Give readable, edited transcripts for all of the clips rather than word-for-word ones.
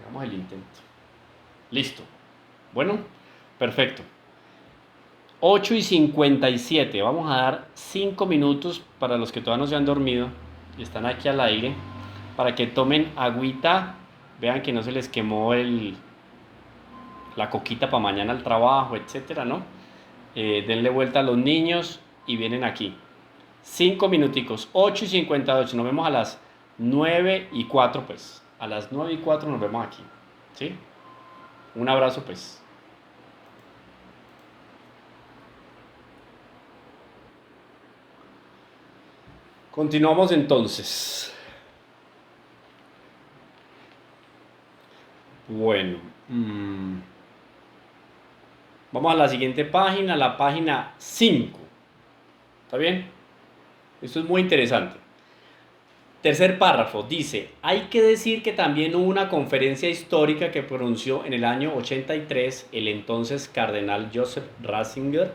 Hagamos el intento. Listo. Bueno, perfecto. 8:57. Vamos a dar 5 minutos para los que todavía no se han dormido y están aquí al aire, para que tomen agüita. Vean que no se les quemó la coquita para mañana al trabajo, etcétera, ¿no? Denle vuelta a los niños y vienen aquí. 5 minuticos. 8:58. Nos vemos a las 9:04, pues. A las 9:04 nos vemos aquí. ¿Sí? Un abrazo, pues. Continuamos entonces. Bueno. Vamos a la siguiente página, la página 5. ¿Está bien? Esto es muy interesante. Tercer párrafo dice: hay que decir que también hubo una conferencia histórica que pronunció en el año 83 el entonces cardenal Joseph Ratzinger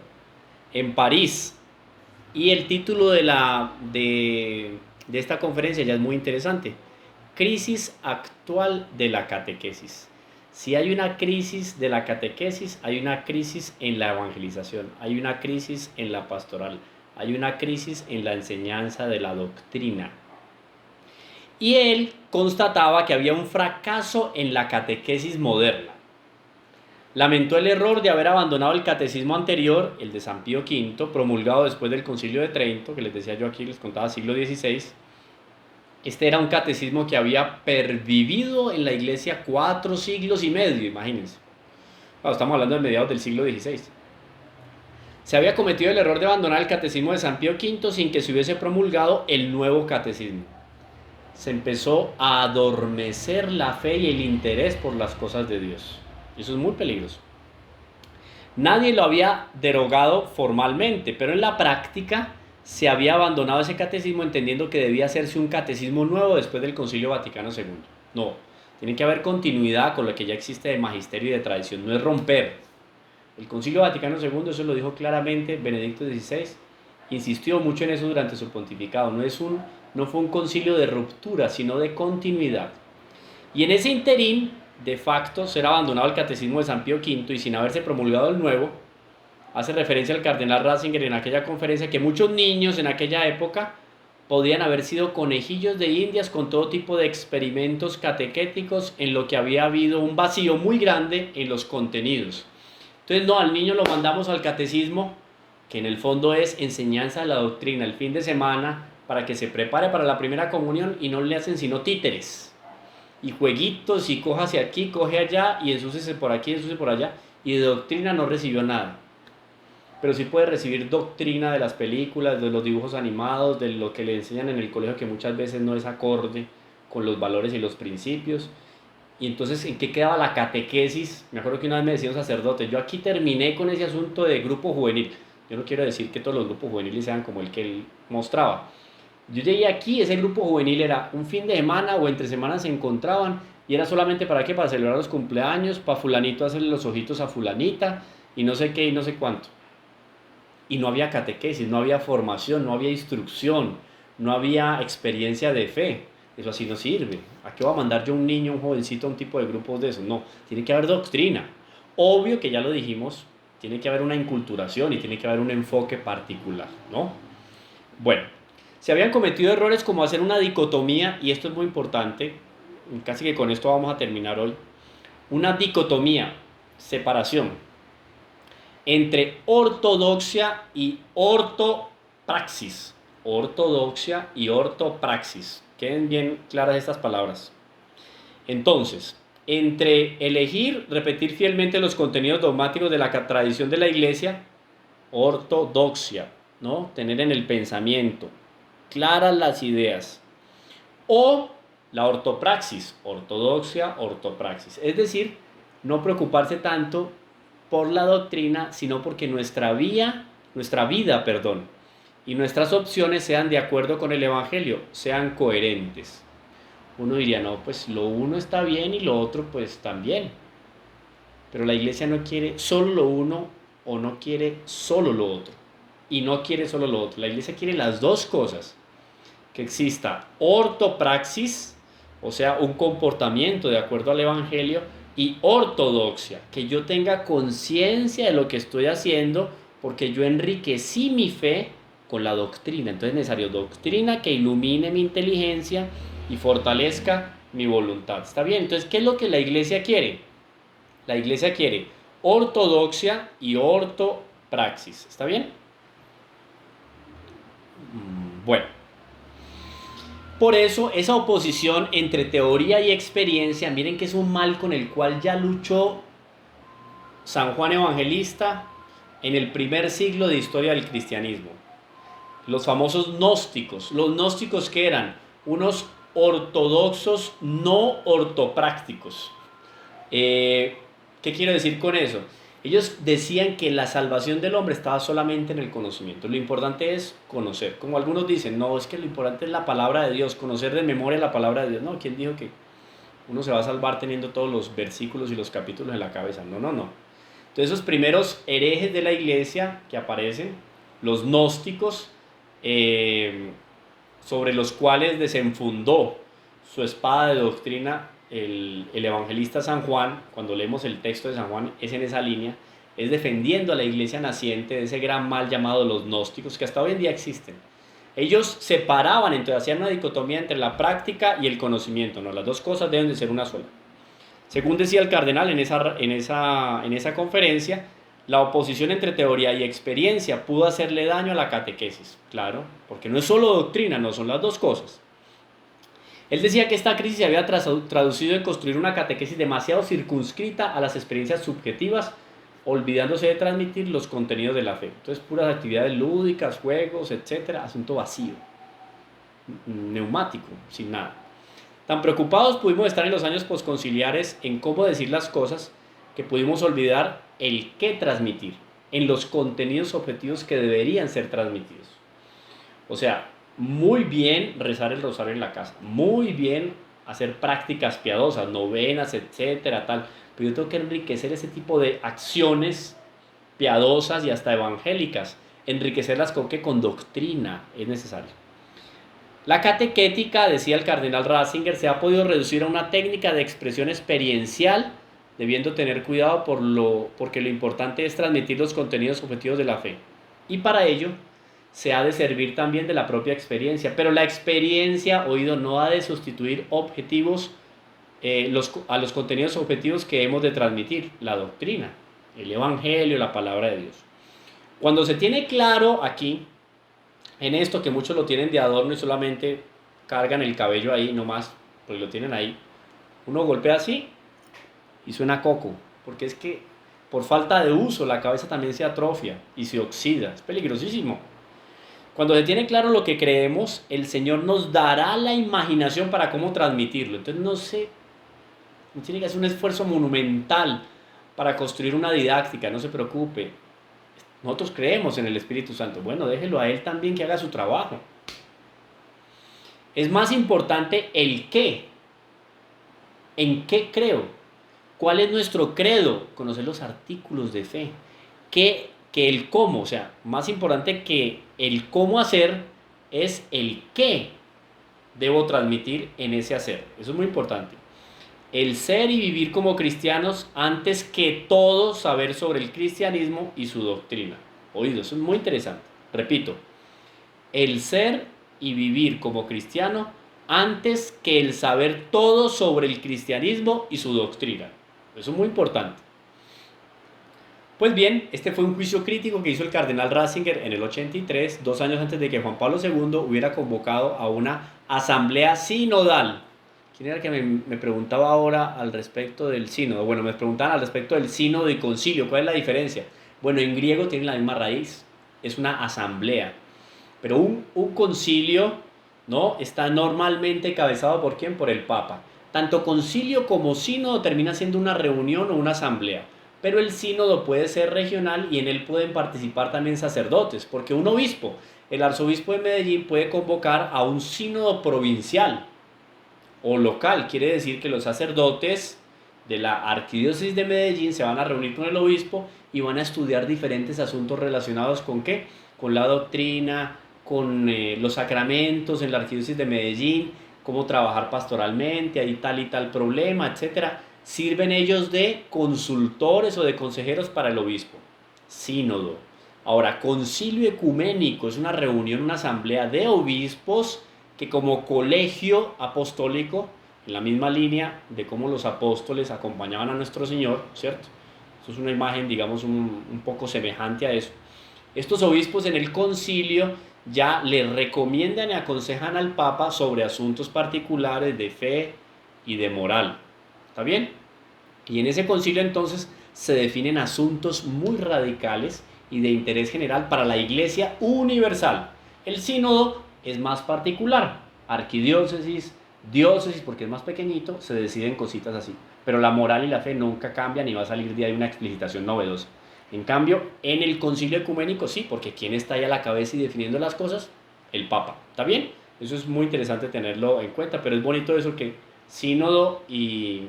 en París. Y el título de esta conferencia ya es muy interesante: Crisis actual de la catequesis. Si hay una crisis de la catequesis, hay una crisis en la evangelización, hay una crisis en la pastoral, hay una crisis en la enseñanza de la doctrina. Y él constataba que había un fracaso en la catequesis moderna. Lamentó el error de haber abandonado el catecismo anterior, el de San Pío V, promulgado después del Concilio de Trento, que les decía yo aquí, les contaba siglo XVI. Este era un catecismo que había pervivido en la iglesia 4 siglos y medio, imagínense. Bueno, estamos hablando de mediados del siglo XVI. Se había cometido el error de abandonar el catecismo de San Pío V sin que se hubiese promulgado el nuevo catecismo. Se empezó a adormecer la fe y el interés por las cosas de Dios. Eso es muy peligroso. Nadie lo había derogado formalmente, pero en la práctica se había abandonado ese catecismo entendiendo que debía hacerse un catecismo nuevo después del Concilio Vaticano II. No, tiene que haber continuidad con lo que ya existe de magisterio y de tradición, no es romper. El Concilio Vaticano II, eso lo dijo claramente Benedicto XVI, insistió mucho en eso durante su pontificado. No fue un concilio de ruptura, sino de continuidad. Y en ese interín, de facto, ser abandonado el catecismo de San Pío V y sin haberse promulgado el nuevo, hace referencia al cardenal Ratzinger en aquella conferencia que muchos niños en aquella época podían haber sido conejillos de indias con todo tipo de experimentos catequéticos, en lo que había habido un vacío muy grande en los contenidos. Entonces, no, al niño lo mandamos al catecismo, que en el fondo es enseñanza de la doctrina, el fin de semana, para que se prepare para la primera comunión, y no le hacen sino títeres y jueguitos, y coja hacia aquí, coge allá, y ensúciese por aquí, ensúciese por allá, y de doctrina no recibió nada. Pero sí puede recibir doctrina de las películas, de los dibujos animados, de lo que le enseñan en el colegio, que muchas veces no es acorde con los valores y los principios. Y entonces, ¿en qué quedaba la catequesis? Me acuerdo que una vez me decía un sacerdote: yo aquí terminé con ese asunto de grupo juvenil. Yo no quiero decir que todos los grupos juveniles sean como el que él mostraba. Yo llegué aquí, ese grupo juvenil era un fin de semana o entre semanas se encontraban, y era solamente para qué, para celebrar los cumpleaños, para fulanito hacerle los ojitos a fulanita, y no sé qué y no sé cuánto. Y no había catequesis, no había formación, no había instrucción, no había experiencia de fe. Eso así no sirve. ¿A qué va a mandar yo un niño, un jovencito a un tipo de grupos de esos? No, tiene que haber doctrina. Obvio que ya lo dijimos, tiene que haber una inculturación y tiene que haber un enfoque particular, ¿no? Bueno, se habían cometido errores como hacer una dicotomía, y esto es muy importante, casi que con esto vamos a terminar hoy. Una dicotomía, separación, entre ortodoxia y ortopraxis. Ortodoxia y ortopraxis. Queden bien claras estas palabras. Entonces, entre elegir, repetir fielmente los contenidos dogmáticos de la tradición de la Iglesia, ortodoxia, ¿no? Tener en el pensamiento claras las ideas. O la ortopraxis, ortodoxia, ortopraxis. Es decir, no preocuparse tanto por la doctrina, sino porque nuestra vida, y nuestras opciones sean de acuerdo con el Evangelio, sean coherentes. Uno diría, no, pues lo uno está bien y lo otro pues también. Pero la Iglesia no quiere solo lo uno o no quiere solo lo otro. Y no quiere solo lo otro. La Iglesia quiere las dos cosas. Que exista ortopraxis, o sea, un comportamiento de acuerdo al Evangelio, y ortodoxia, que yo tenga conciencia de lo que estoy haciendo, porque yo enriquecí mi fe con la doctrina. Entonces es necesario doctrina que ilumine mi inteligencia y fortalezca mi voluntad. ¿Está bien? Entonces, ¿qué es lo que la iglesia quiere? La iglesia quiere ortodoxia y ortopraxis. ¿Está bien? Bueno. Por eso, esa oposición entre teoría y experiencia, miren que es un mal con el cual ya luchó San Juan Evangelista en el primer siglo de historia del cristianismo. Los famosos gnósticos. Los gnósticos, que eran unos ortodoxos no ortoprácticos. ¿Qué quiero decir con eso? Ellos decían que la salvación del hombre estaba solamente en el conocimiento. Lo importante es conocer. Como algunos dicen, no, es que lo importante es la palabra de Dios, conocer de memoria la palabra de Dios. No, ¿quién dijo que uno se va a salvar teniendo todos los versículos y los capítulos en la cabeza? No, no, no. Entonces, esos primeros herejes de la iglesia que aparecen, los gnósticos, sobre los cuales desenfundó su espada de doctrina el evangelista San Juan. Cuando leemos el texto de San Juan, es en esa línea, es defendiendo a la iglesia naciente de ese gran mal llamado los gnósticos, que hasta hoy en día existen. Ellos separaban, entonces hacían una dicotomía entre la práctica y el conocimiento. No, las dos cosas deben de ser una sola. Según decía el cardenal en esa conferencia, la oposición entre teoría y experiencia pudo hacerle daño a la catequesis. Claro, porque no es solo doctrina, no son las dos cosas. Él decía que esta crisis se había traducido en construir una catequesis demasiado circunscrita a las experiencias subjetivas, olvidándose de transmitir los contenidos de la fe. Entonces, puras actividades lúdicas, juegos, etcétera, asunto vacío, neumático, sin nada. Tan preocupados pudimos estar en los años posconciliares en cómo decir las cosas, que pudimos olvidar el qué transmitir en los contenidos objetivos que deberían ser transmitidos. O sea, muy bien rezar el rosario en la casa, muy bien hacer prácticas piadosas, novenas, etcétera, tal, pero yo tengo que enriquecer ese tipo de acciones piadosas y hasta evangélicas, enriquecerlas con qué, con doctrina, es necesario. La catequética, decía el cardenal Ratzinger, se ha podido reducir a una técnica de expresión experiencial, debiendo tener cuidado porque lo importante es transmitir los contenidos objetivos de la fe. Y para ello se ha de servir también de la propia experiencia. Pero la experiencia, oído, no ha de sustituir objetivos, a los contenidos objetivos que hemos de transmitir, la doctrina, el evangelio, la palabra de Dios. Cuando se tiene claro aquí, en esto que muchos lo tienen de adorno y solamente cargan el cabello ahí nomás, pues lo tienen ahí, uno golpea así y suena coco, porque es que por falta de uso la cabeza también se atrofia y se oxida, es peligrosísimo. Cuando se tiene claro lo que creemos, el Señor nos dará la imaginación para cómo transmitirlo. Entonces no tiene que hacer un esfuerzo monumental para construir una didáctica, no se preocupe. Nosotros creemos en el Espíritu Santo. Bueno, déjelo a Él también que haga su trabajo. Es más importante el qué. ¿En qué creo? ¿Cuál es nuestro credo? Conocer los artículos de fe. Que el cómo, o sea, más importante que el cómo hacer es el qué debo transmitir en ese hacer. Eso es muy importante. El ser y vivir como cristianos antes que todo saber sobre el cristianismo y su doctrina. Oído, eso es muy interesante. Repito, el ser y vivir como cristiano antes que el saber todo sobre el cristianismo y su doctrina. Eso es muy importante. Pues bien, este fue un juicio crítico que hizo el cardenal Ratzinger en el 83, 2 años antes de que Juan Pablo II hubiera convocado a una asamblea sinodal. ¿Quién era que me preguntaba ahora al respecto del sínodo? Bueno, me preguntaban al respecto del sínodo y concilio. ¿Cuál es la diferencia? Bueno, en griego tiene la misma raíz. Es una asamblea. Pero un concilio, ¿no?, está normalmente cabezado ¿por quién? Por el Papa. Tanto concilio como sínodo termina siendo una reunión o una asamblea. Pero el sínodo puede ser regional y en él pueden participar también sacerdotes. Porque un obispo, el arzobispo de Medellín, puede convocar a un sínodo provincial o local. Quiere decir que los sacerdotes de la arquidiócesis de Medellín se van a reunir con el obispo y van a estudiar diferentes asuntos relacionados con ¿qué? Con la doctrina, con los sacramentos en la arquidiócesis de Medellín, cómo trabajar pastoralmente, hay tal y tal problema, etcétera. Sirven ellos de consultores o de consejeros para el obispo. Sínodo. Ahora, concilio ecuménico es una reunión, una asamblea de obispos que como colegio apostólico, en la misma línea de cómo los apóstoles acompañaban a nuestro Señor, ¿cierto? Eso es una imagen, digamos, un poco semejante a eso. Estos obispos en el concilio ya le recomiendan y aconsejan al Papa sobre asuntos particulares de fe y de moral. ¿Está bien? Y en ese concilio entonces se definen asuntos muy radicales y de interés general para la Iglesia universal. El sínodo es más particular, arquidiócesis, diócesis, porque es más pequeñito, se deciden cositas así. Pero la moral y la fe nunca cambian y va a salir de ahí una explicitación novedosa. En cambio, en el concilio ecuménico sí, porque ¿quién está ahí a la cabeza y definiendo las cosas? El Papa. ¿Está bien? Eso es muy interesante tenerlo en cuenta, pero es bonito eso que sínodo y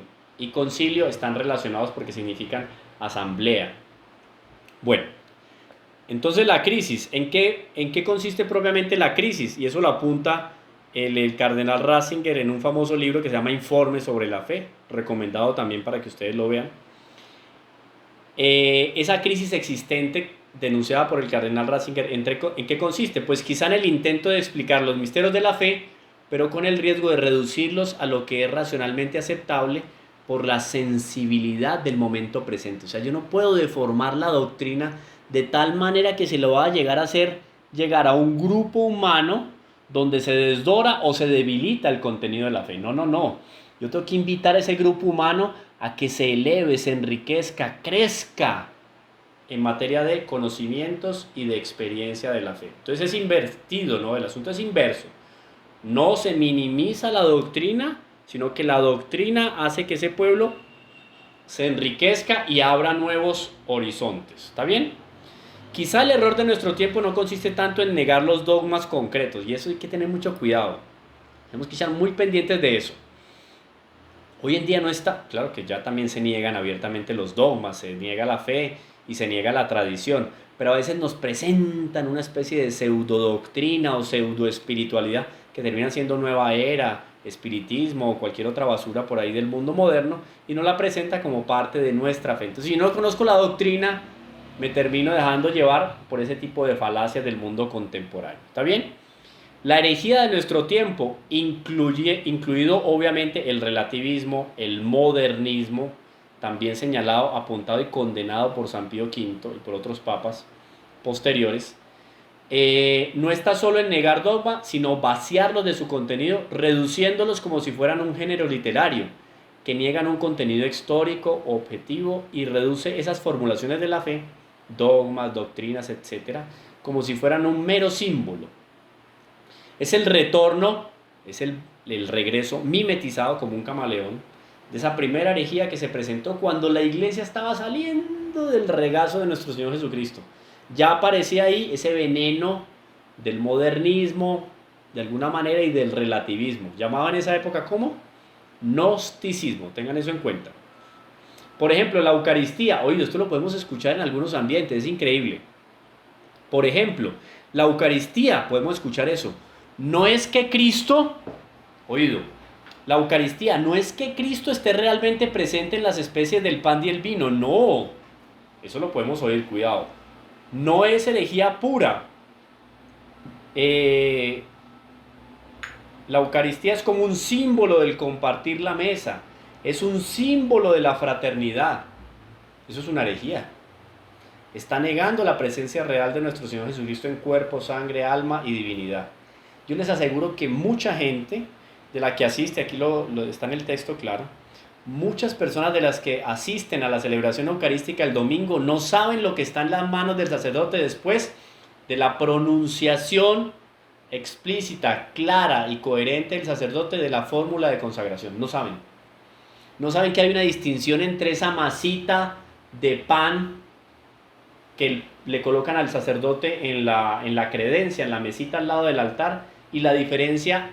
concilio están relacionados porque significan asamblea. Bueno, entonces la crisis, ¿en qué consiste propiamente la crisis? Y eso lo apunta el cardenal Ratzinger en un famoso libro que se llama Informe sobre la fe, recomendado también para que ustedes lo vean. Esa crisis existente denunciada por el cardenal Ratzinger, ¿en qué consiste? Pues quizá en el intento de explicar los misterios de la fe, pero con el riesgo de reducirlos a lo que es racionalmente aceptable por la sensibilidad del momento presente. O sea, yo no puedo deformar la doctrina de tal manera que se lo va a llegar a hacer llegar a un grupo humano donde se desdora o se debilita el contenido de la fe. No, no, no. Yo tengo que invitar a ese grupo humano a que se eleve, se enriquezca, crezca en materia de conocimientos y de experiencia de la fe. Entonces es invertido, ¿no? El asunto es inverso. No se minimiza la doctrina, sino que la doctrina hace que ese pueblo se enriquezca y abra nuevos horizontes. ¿Está bien? Quizá el error de nuestro tiempo no consiste tanto en negar los dogmas concretos, y eso hay que tener mucho cuidado. Tenemos que estar muy pendientes de eso. Hoy en día no está, claro que ya también se niegan abiertamente los dogmas, se niega la fe y se niega la tradición, pero a veces nos presentan una especie de pseudodoctrina o pseudoespiritualidad que terminan siendo nueva era, espiritismo o cualquier otra basura por ahí del mundo moderno y nos la presenta como parte de nuestra fe. Entonces, si no conozco la doctrina, me termino dejando llevar por ese tipo de falacias del mundo contemporáneo. ¿Está bien? La herejía de nuestro tiempo, incluido obviamente el relativismo, el modernismo, también señalado, apuntado y condenado por San Pío V y por otros papas posteriores, no está solo en negar dogma, sino vaciarlos de su contenido, reduciéndolos como si fueran un género literario, que niegan un contenido histórico, objetivo, y reduce esas formulaciones de la fe, dogmas, doctrinas, etcétera, como si fueran un mero símbolo. Es el retorno, es el regreso mimetizado como un camaleón de esa primera herejía que se presentó cuando la iglesia estaba saliendo del regazo de nuestro Señor Jesucristo. Ya aparecía ahí ese veneno del modernismo, de alguna manera, y del relativismo. Llamaban esa época ¿cómo? Gnosticismo, tengan eso en cuenta. Por ejemplo, la Eucaristía, oído, esto lo podemos escuchar en algunos ambientes, es increíble. Por ejemplo, la Eucaristía, podemos escuchar eso. No es que Cristo, oído, la Eucaristía, no es que Cristo esté realmente presente en las especies del pan y el vino, no, eso lo podemos oír, cuidado. No es herejía pura. La Eucaristía es como un símbolo del compartir la mesa, es un símbolo de la fraternidad. Eso es una herejía. Está negando la presencia real de nuestro Señor Jesucristo en cuerpo, sangre, alma y divinidad. Yo les aseguro que mucha gente de la que asiste, aquí está en el texto claro, muchas personas de las que asisten a la celebración eucarística el domingo no saben lo que está en las manos del sacerdote después de la pronunciación explícita, clara y coherente del sacerdote de la fórmula de consagración. No saben. No saben que hay una distinción entre esa masita de pan que le colocan al sacerdote en la credencia, en la mesita al lado del altar, y la diferencia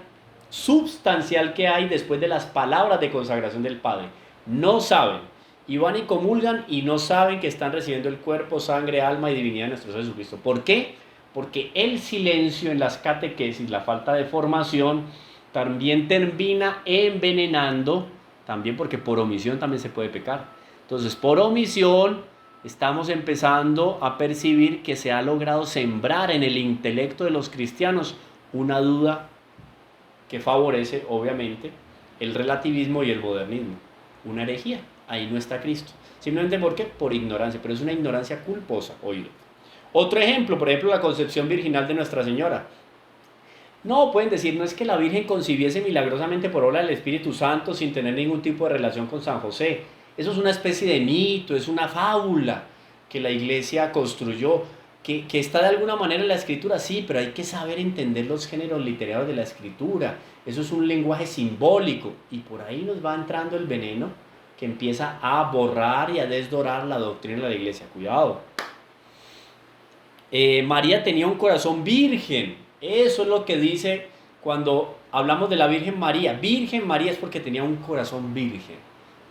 substancial que hay después de las palabras de consagración del Padre. No saben, y van y comulgan y no saben que están recibiendo el cuerpo, sangre, alma y divinidad de nuestro Señor Jesucristo. ¿Por qué? Porque el silencio en las catequesis, la falta de formación, también termina envenenando, también porque por omisión también se puede pecar. Entonces, por omisión estamos empezando a percibir que se ha logrado sembrar en el intelecto de los cristianos una duda que favorece, obviamente, el relativismo y el modernismo. Una herejía. Ahí no está Cristo. Simplemente porque por ignorancia, pero es una ignorancia culposa, oído. Otro ejemplo, por ejemplo, la concepción virginal de Nuestra Señora. No, pueden decir, no es que la Virgen concibiese milagrosamente por obra del Espíritu Santo sin tener ningún tipo de relación con San José. Eso es una especie de mito, es una fábula que la Iglesia construyó, que está de alguna manera en la Escritura, sí, pero hay que saber entender los géneros literarios de la Escritura. Eso es un lenguaje simbólico y por ahí nos va entrando el veneno que empieza a borrar y a desdorar la doctrina de la Iglesia. Cuidado. María tenía un corazón virgen. Eso es lo que dice cuando hablamos de la Virgen María. Virgen María es porque tenía un corazón virgen.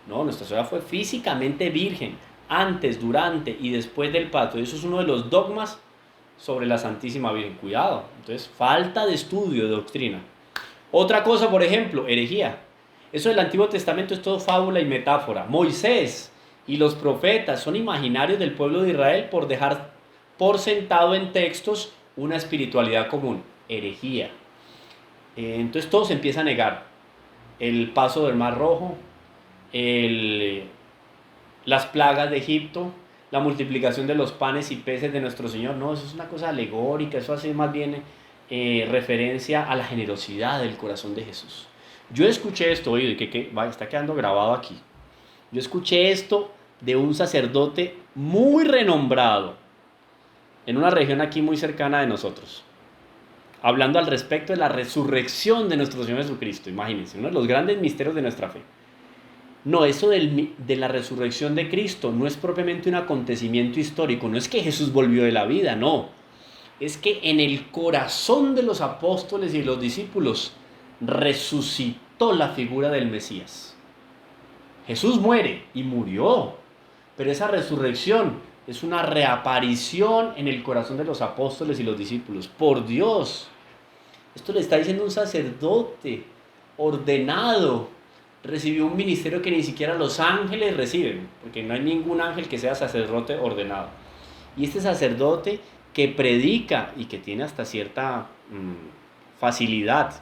No, Nuestra Señora fue físicamente virgen, antes, durante y después del parto. Eso es uno de los dogmas sobre la Santísima Virgen. Cuidado. Entonces, falta de estudio de doctrina. Otra cosa, por ejemplo, herejía. Eso del Antiguo Testamento es todo fábula y metáfora. Moisés y los profetas son imaginarios del pueblo de Israel por dejar por sentado en textos una espiritualidad común. Herejía. Entonces todo se empieza a negar. El paso del Mar Rojo, las plagas de Egipto, la multiplicación de los panes y peces de nuestro Señor. No, eso es una cosa alegórica, eso hace más bien referencia a la generosidad del corazón de Jesús. Yo escuché esto, oye, está quedando grabado aquí. Yo escuché esto de un sacerdote muy renombrado en una región aquí muy cercana de nosotros, hablando al respecto de la resurrección de nuestro Señor Jesucristo. Imagínense, uno de los grandes misterios de nuestra fe. No, eso de la resurrección de Cristo no es propiamente un acontecimiento histórico, no es que Jesús volvió de la vida, no. Es que en el corazón de los apóstoles y los discípulos resucitó la figura del Mesías. Jesús muere y murió, pero esa resurrección es una reaparición en el corazón de los apóstoles y los discípulos. Por Dios, esto le está diciendo un sacerdote ordenado. Recibió un ministerio que ni siquiera los ángeles reciben, porque no hay ningún ángel que sea sacerdote ordenado. Y este sacerdote que predica y que tiene hasta cierta facilidad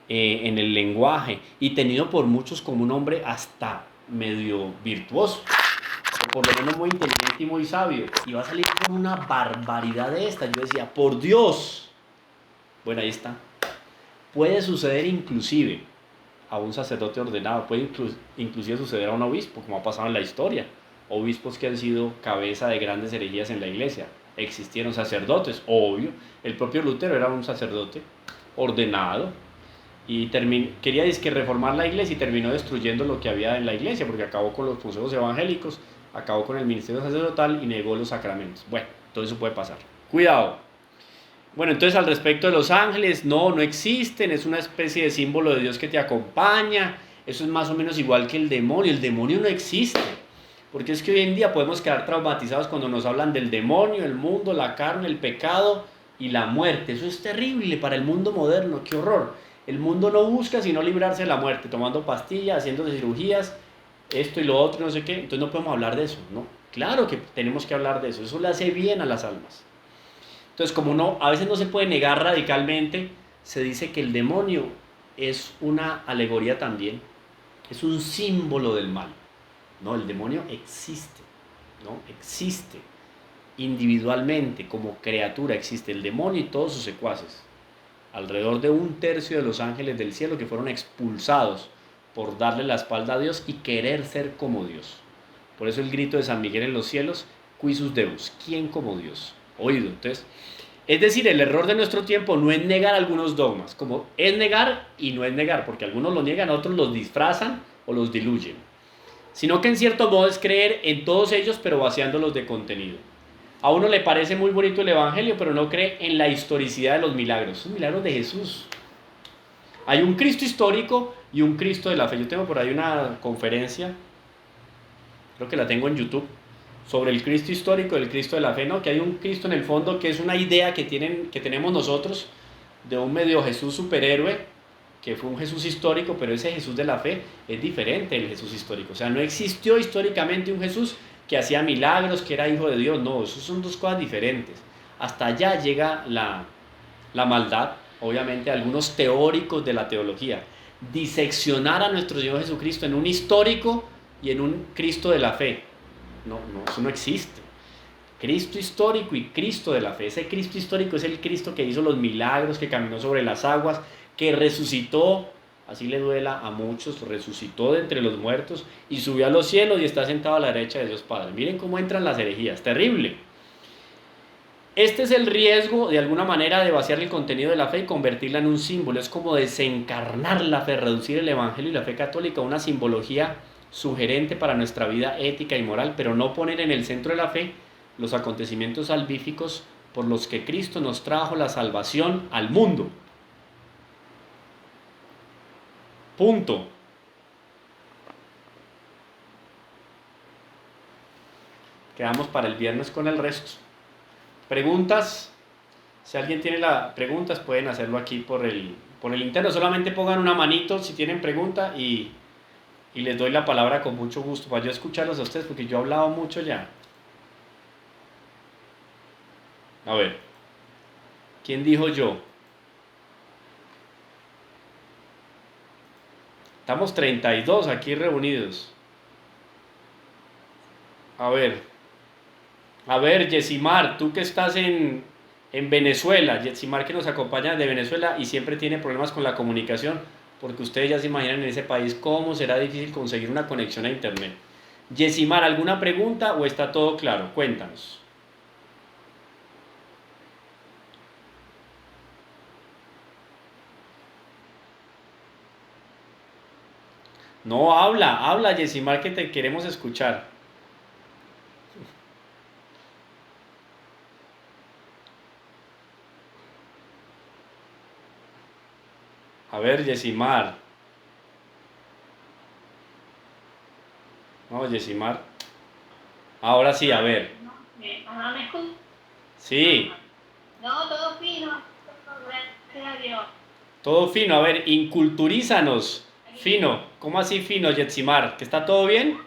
en el lenguaje y tenido por muchos como un hombre hasta medio virtuoso, por lo menos muy inteligente y muy sabio, y va a salir con una barbaridad de esta. Yo decía, por Dios. Bueno, ahí está. Puede suceder inclusive a un sacerdote ordenado, puede inclusive suceder a un obispo, como ha pasado en la historia. Obispos que han sido cabeza de grandes herejías en la iglesia. Existieron sacerdotes, obvio. El propio Lutero era un sacerdote ordenado y quería reformar la iglesia y terminó destruyendo lo que había en la iglesia, porque acabó con los consejos evangélicos, acabó con el ministerio sacerdotal y negó los sacramentos. Bueno, todo eso puede pasar. Cuidado. Bueno, entonces al respecto de los ángeles, no existen, es una especie de símbolo de Dios que te acompaña. Eso es más o menos igual que el demonio no existe. Porque es que hoy en día podemos quedar traumatizados cuando nos hablan del demonio, el mundo, la carne, el pecado y la muerte. Eso es terrible para el mundo moderno, qué horror. El mundo no busca sino librarse de la muerte, tomando pastillas, haciendo cirugías, esto y lo otro, no sé qué. Entonces no podemos hablar de eso, ¿no? Claro que tenemos que hablar de eso, eso le hace bien a las almas. Entonces, como a veces no se puede negar radicalmente, se dice que el demonio es una alegoría también, es un símbolo del mal. No, el demonio existe, ¿no? Existe individualmente, como criatura existe el demonio y todos sus secuaces. Alrededor de 1/3 de los ángeles del cielo que fueron expulsados por darle la espalda a Dios y querer ser como Dios. Por eso el grito de San Miguel en los cielos, Quisus Deus, ¿quién como Dios? Oído, entonces, es decir, el error de nuestro tiempo no es negar algunos dogmas, como es negar y no es negar, porque algunos los niegan, otros los disfrazan o los diluyen, sino que en cierto modo es creer en todos ellos, pero vaciándolos de contenido. A uno le parece muy bonito el evangelio, pero no cree en la historicidad de los milagros, son milagros de Jesús. Hay un Cristo histórico y un Cristo de la fe. Yo tengo por ahí una conferencia, creo que la tengo en YouTube, sobre el Cristo histórico y el Cristo de la fe, ¿no? Que hay un Cristo en el fondo que es una idea que tenemos nosotros de un medio Jesús superhéroe, que fue un Jesús histórico, pero ese Jesús de la fe es diferente del Jesús histórico. O sea, no existió históricamente un Jesús que hacía milagros, que era hijo de Dios. No, eso son dos cosas diferentes. Hasta allá llega la maldad, obviamente, algunos teóricos de la teología. Diseccionar a nuestro Señor Jesucristo en un histórico y en un Cristo de la fe. No, eso no existe. Cristo histórico y Cristo de la fe. Ese Cristo histórico es el Cristo que hizo los milagros, que caminó sobre las aguas, que resucitó, así le duela a muchos, resucitó de entre los muertos y subió a los cielos y está sentado a la derecha de Dios Padre. Miren cómo entran las herejías, terrible. Este es el riesgo, de alguna manera, de vaciar el contenido de la fe y convertirla en un símbolo. Es como desencarnar la fe, reducir el Evangelio y la fe católica a una simbología sugerente para nuestra vida ética y moral, pero no poner en el centro de la fe los acontecimientos salvíficos por los que Cristo nos trajo la salvación al mundo. Punto. Quedamos para el viernes con el resto. Preguntas. Si alguien tiene preguntas, pueden hacerlo aquí por el interno. Solamente pongan una manito si tienen pregunta y les doy la palabra con mucho gusto para yo escucharlos a ustedes, porque yo he hablado mucho ya. A ver, ¿quién dijo yo? Estamos 32 aquí reunidos. A ver, Yesimar, tú que estás en Venezuela, Yesimar que nos acompaña de Venezuela y siempre tiene problemas con la comunicación, porque ustedes ya se imaginan en ese país cómo será difícil conseguir una conexión a internet. Yesimar, ¿alguna pregunta o está todo claro? Cuéntanos. No, habla, Yesimar, que te queremos escuchar. A ver, Yesimar. No, Yesimar. Ahora sí, a ver. ¿Ahora me escuchas? Sí. No, todo fino. Gracias a Dios. Todo fino. A ver, inculturízanos. Fino. ¿Cómo así fino, Yesimar? ¿Que está todo bien?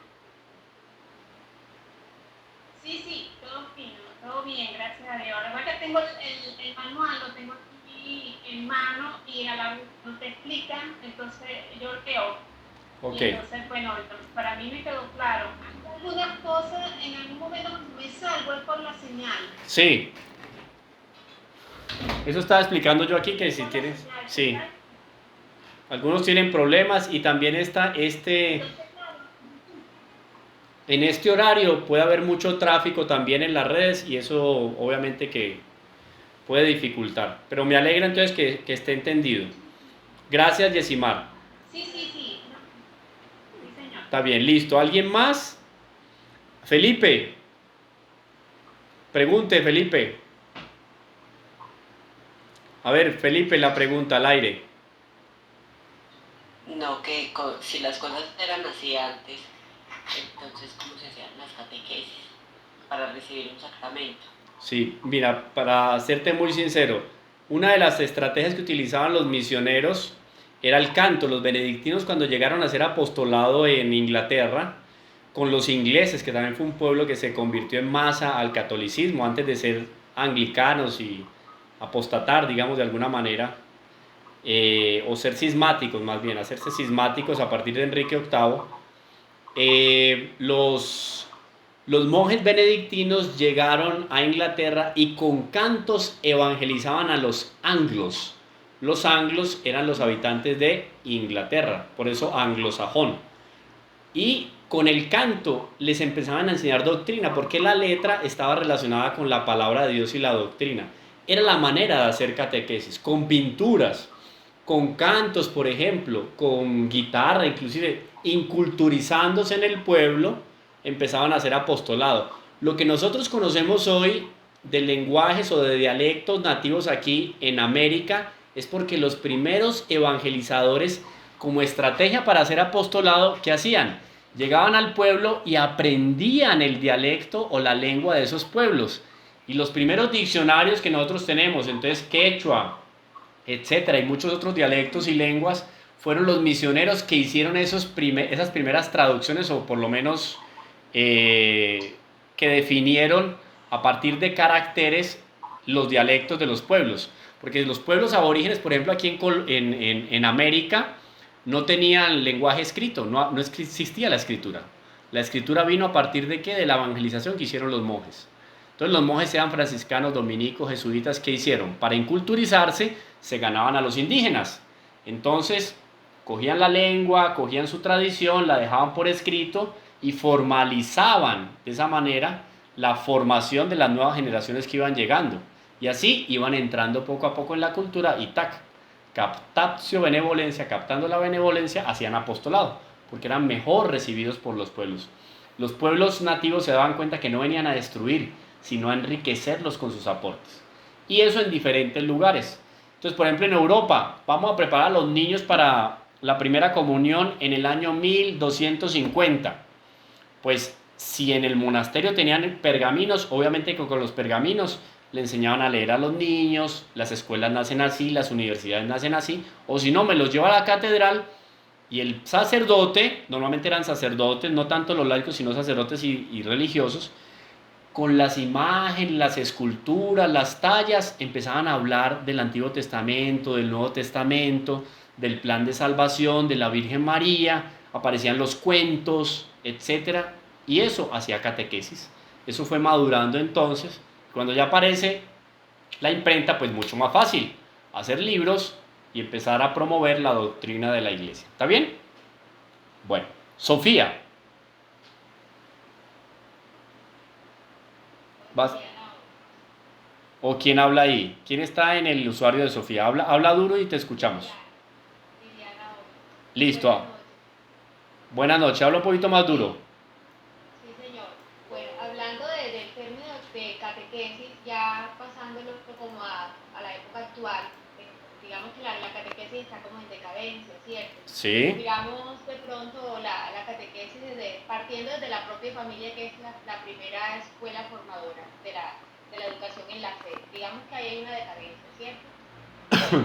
Sí, todo fino, todo bien, gracias a Dios. Recuerda que tengo el manual, lo tengo aquí en mano y a la vez no te explican, entonces yo leo. Ok. Y entonces, bueno, para mí me quedó claro. Algunas cosas en algún momento me salgo es por la señal. Sí. Eso estaba explicando yo aquí, que si tienes... Sí. Algunos tienen problemas y también en este horario puede haber mucho tráfico también en las redes y eso obviamente que puede dificultar. Pero me alegra entonces que esté entendido. Gracias, Yesimar. Sí. Sí, señor. Está bien, listo. ¿Alguien más? Felipe. Pregunte, Felipe. A ver, Felipe, la pregunta al aire. No, que si las cosas eran así antes, entonces ¿cómo se hacían las catequesis para recibir un sacramento? Sí, mira, para serte muy sincero, una de las estrategias que utilizaban los misioneros era el canto. Los benedictinos, cuando llegaron a hacer apostolado en Inglaterra, con los ingleses, que también fue un pueblo que se convirtió en masa al catolicismo antes de ser anglicanos y apostatar, digamos, de alguna manera, o ser cismáticos, más bien, hacerse cismáticos a partir de Enrique VIII. Los monjes benedictinos llegaron a Inglaterra y con cantos evangelizaban a los anglos. Los anglos eran los habitantes de Inglaterra, por eso anglosajón. Y con el canto les empezaban a enseñar doctrina, porque la letra estaba relacionada con la palabra de Dios y la doctrina. Era la manera de hacer catequesis, con pinturas, con cantos, por ejemplo, con guitarra, inclusive inculturizándose en el pueblo, empezaban a hacer apostolado. Lo que nosotros conocemos hoy de lenguajes o de dialectos nativos aquí en América es porque los primeros evangelizadores, como estrategia para hacer apostolado, ¿qué hacían? Llegaban al pueblo y aprendían el dialecto o la lengua de esos pueblos. Y los primeros diccionarios que nosotros tenemos, entonces quechua, etcétera, y muchos otros dialectos y lenguas, fueron los misioneros que hicieron esas primeras traducciones, o por lo menos que definieron a partir de caracteres los dialectos de los pueblos. Porque los pueblos aborígenes, por ejemplo, aquí en América, no tenían lenguaje escrito, no existía la escritura. La escritura vino a partir de ¿qué? De la evangelización que hicieron los monjes. Entonces los monjes, sean franciscanos, dominicos, jesuitas, ¿qué hicieron? Para inculturizarse, se ganaban a los indígenas. Entonces, cogían la lengua, cogían su tradición, la dejaban por escrito y formalizaban de esa manera la formación de las nuevas generaciones que iban llegando. Y así iban entrando poco a poco en la cultura y tac, captatio benevolencia, captando la benevolencia, hacían apostolado, porque eran mejor recibidos por los pueblos. Los pueblos nativos se daban cuenta que no venían a destruir, sino a enriquecerlos con sus aportes. Y eso en diferentes lugares. Entonces, por ejemplo, en Europa, vamos a preparar a los niños para la primera comunión en el año 1250. Pues si en el monasterio tenían pergaminos, obviamente con los pergaminos le enseñaban a leer a los niños, las escuelas nacen así, las universidades nacen así, o si no, me los llevo a la catedral y el sacerdote, normalmente eran sacerdotes, no tanto los laicos, sino sacerdotes y religiosos, con las imágenes, las esculturas, las tallas, empezaban a hablar del Antiguo Testamento, del Nuevo Testamento, del plan de salvación, de la Virgen María, aparecían los cuentos, etcétera, y eso hacía catequesis. Eso fue madurando entonces. Cuando ya aparece la imprenta, pues mucho más fácil hacer libros y empezar a promover la doctrina de la iglesia. ¿Está bien? Bueno, Sofía. ¿Vas? ¿O quién habla ahí? ¿Quién está en el usuario de Sofía? Habla duro y te escuchamos. Listo. Buenas noches. Habla un poquito más duro. Sí, señor. Bueno, hablando del término de catequesis, ya pasándolo como a la época actual, digamos que la catequesis está como en decadencia, ¿cierto? Sí. Digamos de pronto la catequesis partiendo desde la propia familia, que es la primera escuela formadora de la educación en la fe. Digamos que ahí hay una decadencia, ¿cierto?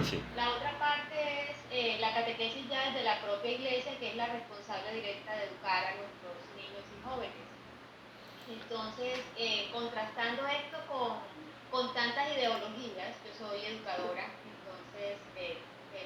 Sí. La otra parte es la catequesis ya desde la propia iglesia, que es la responsable directa de educar a nuestros niños y jóvenes. Entonces, contrastando esto con tantas ideologías, yo soy educadora, entonces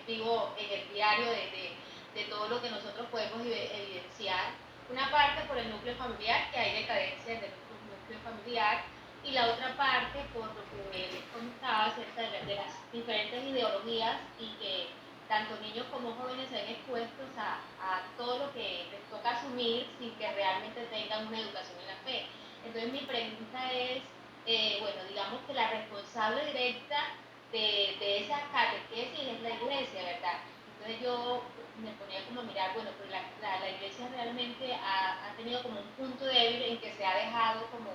vivo en el diario de todo lo que nosotros podemos evidenciar. Una parte por el núcleo familiar, que hay decadencia del núcleo familiar, y la otra parte por lo que les contaba acerca de las diferentes ideologías y que tanto niños como jóvenes se ven expuestos a todo lo que les toca asumir sin que realmente tengan una educación en la fe. Entonces mi pregunta es, bueno, digamos que la responsable directa de esa catequesis es la iglesia, ¿verdad? Entonces yo me ponía como a mirar, bueno, pues la iglesia realmente ha tenido como un punto débil en que se ha dejado como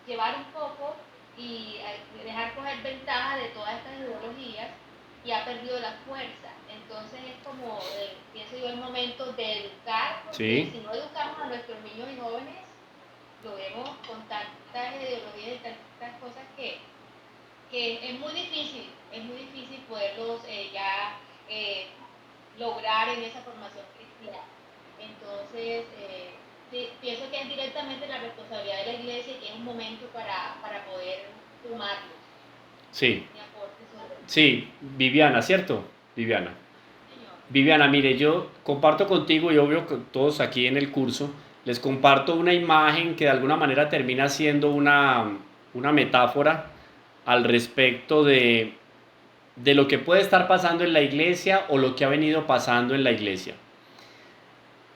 llevar un poco y dejar coger ventaja de todas estas ideologías y ha perdido la fuerza. Entonces es como, pienso yo, el momento de educar, porque si no educamos a nuestros niños y jóvenes, lo vemos con tantas ideologías y tantas cosas que es muy difícil poderlos lograr en esa formación cristiana. Entonces, pienso que es directamente la responsabilidad de la iglesia y que es un momento para poder tomarlos. Sí. Sí, Viviana, ¿cierto? Viviana. Señor. Viviana, mire, yo comparto contigo y obvio que todos aquí en el curso les comparto una imagen que de alguna manera termina siendo una metáfora al respecto de lo que puede estar pasando en la iglesia o lo que ha venido pasando en la iglesia.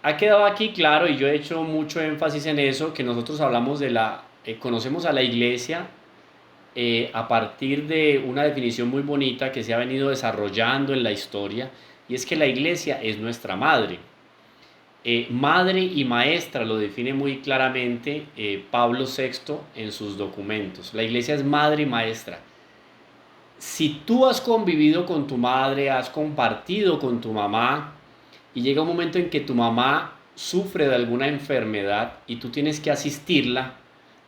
Ha quedado aquí claro, y yo he hecho mucho énfasis en eso, que nosotros hablamos conocemos a la iglesia a partir de una definición muy bonita que se ha venido desarrollando en la historia, y es que la iglesia es nuestra madre. Madre y maestra lo define muy claramente Pablo VI en sus documentos. La iglesia es madre y maestra. Si tú has convivido con tu madre, has compartido con tu mamá, y llega un momento en que tu mamá sufre de alguna enfermedad y tú tienes que asistirla,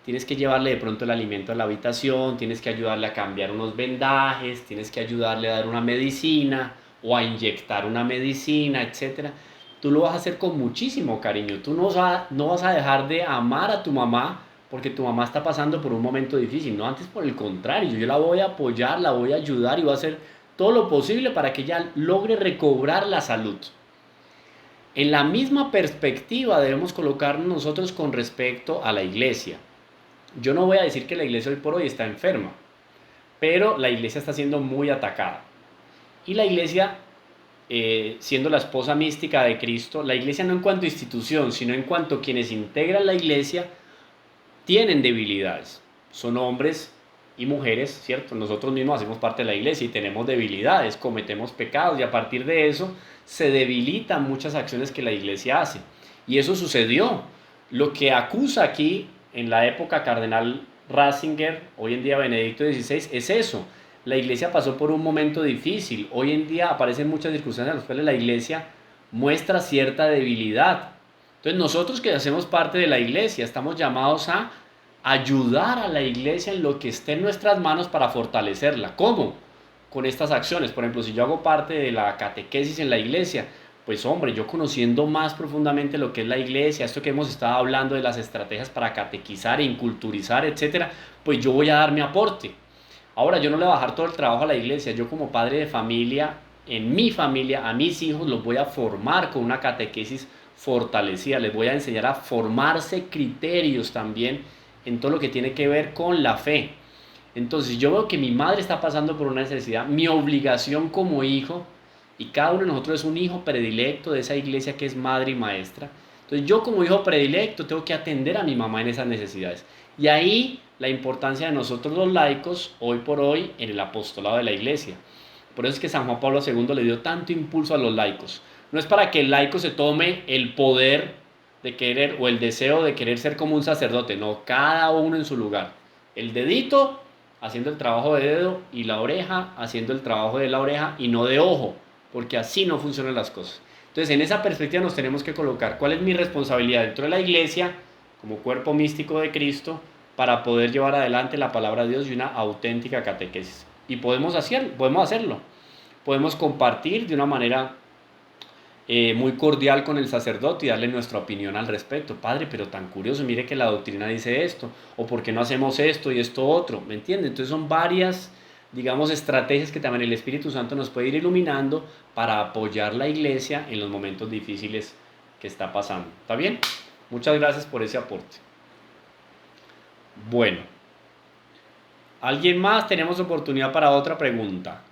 tienes que llevarle de pronto el alimento a la habitación, tienes que ayudarle a cambiar unos vendajes, tienes que ayudarle a dar una medicina o a inyectar una medicina, etcétera. Tú lo vas a hacer con muchísimo cariño. Tú no vas a dejar de amar a tu mamá porque tu mamá está pasando por un momento difícil. No, antes por el contrario, yo la voy a apoyar, la voy a ayudar y voy a hacer todo lo posible para que ella logre recobrar la salud. En la misma perspectiva debemos colocarnos nosotros con respecto a la iglesia. Yo no voy a decir que la iglesia hoy por hoy está enferma, pero la iglesia está siendo muy atacada. Y la iglesia, siendo la esposa mística de Cristo, la iglesia no en cuanto a institución, sino en cuanto a quienes integran la iglesia, tienen debilidades. Son hombres y mujeres, ¿cierto? Nosotros mismos hacemos parte de la iglesia y tenemos debilidades, cometemos pecados y a partir de eso se debilitan muchas acciones que la iglesia hace. Y eso sucedió. Lo que acusa aquí en la época cardenal Ratzinger, hoy en día Benedicto XVI, es eso. La iglesia pasó por un momento difícil. Hoy en día aparecen muchas circunstancias en las cuales la iglesia muestra cierta debilidad. Entonces nosotros que hacemos parte de la iglesia estamos llamados a ayudar a la iglesia en lo que esté en nuestras manos para fortalecerla. ¿Cómo? Con estas acciones. Por ejemplo, si yo hago parte de la catequesis en la iglesia, pues hombre, yo conociendo más profundamente lo que es la iglesia, esto que hemos estado hablando de las estrategias para catequizar e inculturizar, etcétera, pues yo voy a dar mi aporte. Ahora, yo no le voy a bajar todo el trabajo a la iglesia. Yo como padre de familia, en mi familia, a mis hijos los voy a formar con una catequesis fortalecida. Les voy a enseñar a formarse criterios también en todo lo que tiene que ver con la fe. Entonces, yo veo que mi madre está pasando por una necesidad. Mi obligación como hijo, y cada uno de nosotros es un hijo predilecto de esa iglesia que es madre y maestra. Entonces, yo como hijo predilecto tengo que atender a mi mamá en esas necesidades. Y ahí la importancia de nosotros los laicos, hoy por hoy, en el apostolado de la iglesia. Por eso es que San Juan Pablo II le dio tanto impulso a los laicos. No es para que el laico se tome el poder de querer o el deseo de querer ser como un sacerdote. No, cada uno en su lugar. El dedito haciendo el trabajo de dedo y la oreja haciendo el trabajo de la oreja y no de ojo, porque así no funcionan las cosas. Entonces, en esa perspectiva nos tenemos que colocar cuál es mi responsabilidad dentro de la iglesia, como cuerpo místico de Cristo, para poder llevar adelante la palabra de Dios y una auténtica catequesis. Y podemos hacerlo. Podemos compartir de una manera muy cordial con el sacerdote y darle nuestra opinión al respecto. Padre, pero tan curioso, mire que la doctrina dice esto, o por qué no hacemos esto y esto otro, ¿me entiende? Entonces son varias, digamos, estrategias que también el Espíritu Santo nos puede ir iluminando para apoyar la iglesia en los momentos difíciles que está pasando. ¿Está bien? Muchas gracias por ese aporte. Bueno, ¿alguien más? Tenemos oportunidad para otra pregunta.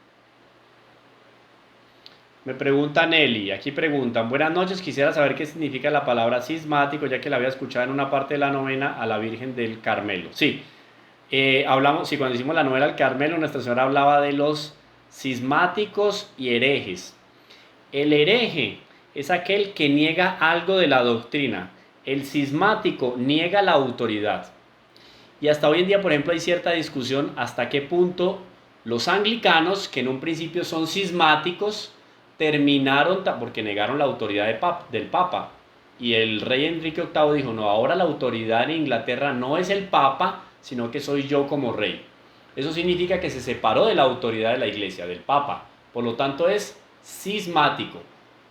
Me pregunta Nelly, aquí preguntan, buenas noches, quisiera saber qué significa la palabra cismático, ya que la había escuchado en una parte de la novena a la Virgen del Carmelo. Sí, cuando hicimos la novena al Carmelo, Nuestra Señora hablaba de los cismáticos y herejes. El hereje es aquel que niega algo de la doctrina. El cismático niega la autoridad. Y hasta hoy en día, por ejemplo, hay cierta discusión hasta qué punto los anglicanos, que en un principio son cismáticos, terminaron porque negaron la autoridad del Papa. Y el rey Enrique VIII dijo, no, ahora la autoridad en Inglaterra no es el Papa, sino que soy yo como rey. Eso significa que se separó de la autoridad de la Iglesia, del Papa. Por lo tanto es cismático.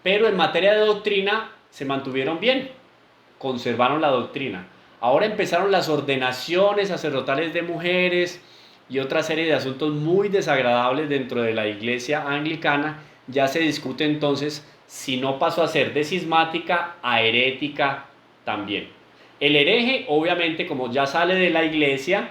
Pero en materia de doctrina se mantuvieron bien, conservaron la doctrina. Ahora empezaron las ordenaciones sacerdotales de mujeres y otra serie de asuntos muy desagradables dentro de la Iglesia anglicana. Ya se discute entonces si no pasó a ser de cismática a herética también. El hereje, obviamente, como ya sale de la iglesia,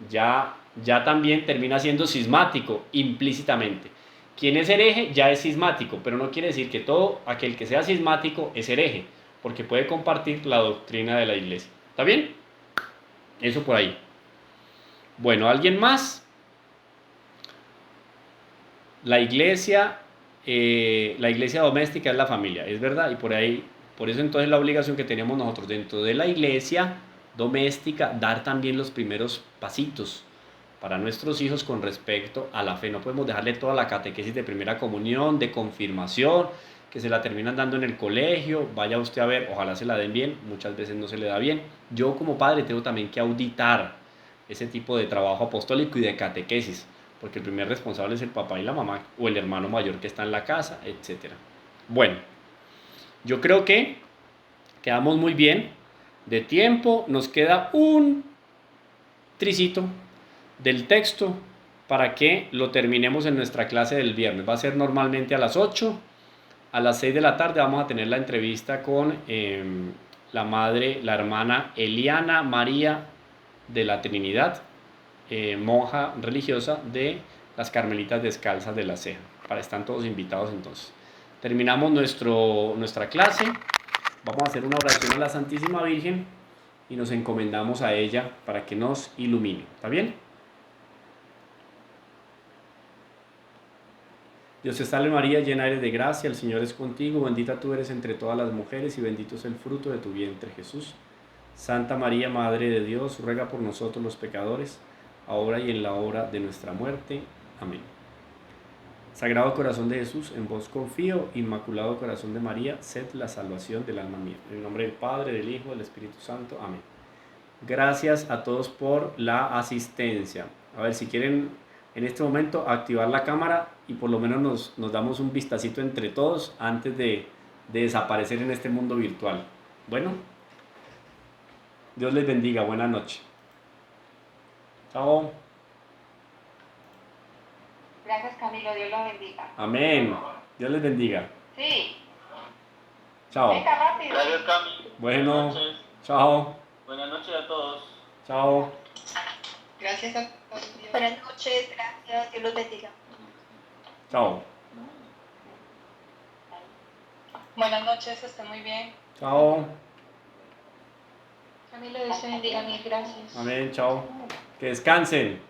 ya también termina siendo cismático implícitamente. Quien es hereje ya es cismático, pero no quiere decir que todo aquel que sea cismático es hereje, porque puede compartir la doctrina de la iglesia. ¿Está bien? Eso por ahí. Bueno, ¿alguien más? La iglesia doméstica es la familia, es verdad, y por eso entonces la obligación que teníamos nosotros dentro de la iglesia doméstica, dar también los primeros pasitos para nuestros hijos con respecto a la fe. No podemos dejarle toda la catequesis de primera comunión, de confirmación, que se la terminan dando en el colegio, vaya usted a ver, ojalá se la den bien, muchas veces no se le da bien. Yo como padre tengo también que auditar ese tipo de trabajo apostólico y de catequesis, porque el primer responsable es el papá y la mamá, o el hermano mayor que está en la casa, etc. Bueno, yo creo que quedamos muy bien de tiempo, nos queda un tricito del texto para que lo terminemos en nuestra clase del viernes. Va a ser normalmente a las 8. A las 6 de la tarde vamos a tener la entrevista con la madre, la hermana Eliana María de la Trinidad, monja religiosa de las Carmelitas Descalzas de la Ceja. Están todos invitados entonces. Terminamos nuestra clase. Vamos a hacer una oración a la Santísima Virgen y nos encomendamos a ella para que nos ilumine. ¿Está bien? Dios te salve María, llena eres de gracia, el Señor es contigo, bendita tú eres entre todas las mujeres y bendito es el fruto de tu vientre Jesús. Santa María, Madre de Dios, ruega por nosotros los pecadores, ahora y en la hora de nuestra muerte. Amén. Sagrado Corazón de Jesús, en vos confío, Inmaculado Corazón de María, sed la salvación del alma mía. En el nombre del Padre, del Hijo, del Espíritu Santo. Amén. Gracias a todos por la asistencia. A ver, si quieren en este momento activar la cámara y por lo menos nos damos un vistacito entre todos antes de desaparecer en este mundo virtual. Bueno, Dios les bendiga, buenas noches. Chao. Gracias, Camilo, Dios lo bendiga. Amén. Dios les bendiga. Sí. Chao. Venga, rápido. Gracias, Cami. Bueno, Buenas noches. chao. Buenas noches a todos. Chao. Gracias a todos. Buenas noches, gracias, Dios los bendiga. Chao. Buenas noches, estén muy bien. Chao. Camilo, Dios te bendiga, mil gracias. Amén, chao. Que descansen.